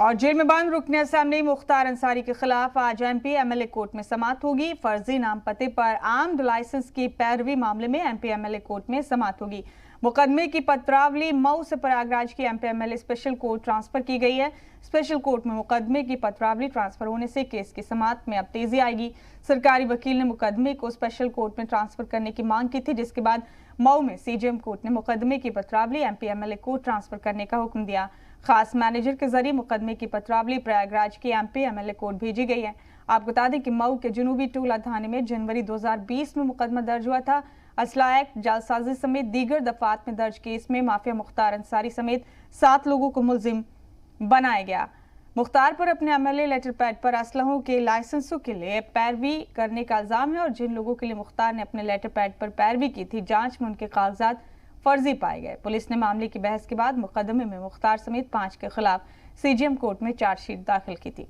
और जेल में बंद रुकन असेंबली मुख्तार अंसारी के खिलाफ आज MP MLA कोर्ट में समाअत होगी। फर्जी नाम पते पर आर्म्ड लाइसेंस की पैरवी मामले में MP MLA कोर्ट में समाअत होगी। मुकदमे की पत्रावली मऊ से प्रयागराज की MP MLA special court transfer की गई है। स्पेशल कोर्ट में मुकदमे की पत्रावली ट्रांसफर होने से केस की समाअत में अब तेजी आएगी। सरकारी वकील ने मुकदमे को स्पेशल कोर्ट में ट्रांसफर करने की मांग की थी, जिसके बाद मऊ में CJM कोर्ट ने मुकदमे की पत्रावली MP MLA कोर्ट ट्रांसफर करने का हुक्म दिया। खास मैनेजर के जरिए मुकदमे की पत्रावली प्रयागराज की MP MLA कोर्ट भेजी गई है। आपको बता दें कि मऊ के जनूबी टोला थाने में जनवरी 2020 में मुकदमा दर्ज हुआ था। असला एक्ट, जालसाजी समेत दीगर दफात में दर्ज केस में माफिया मुख्तार अंसारी समेत 7 लोगों को मुलजिम बनाया गया। मुख्तार पर अपने MLA लेटर पैड पर असलहों के लाइसेंसों के लिए पैरवी करने का इल्जाम है और जिन लोगों के लिए मुख्तार ने अपने लेटर पैड पर पैरवी की थी, जांच में उनके कागजात फर्जी पाए गए। पुलिस ने मामले की बहस के बाद मुकदमे में मुख्तार समेत 5 के खिलाफ CJM कोर्ट में चार्जशीट दाखिल की थी।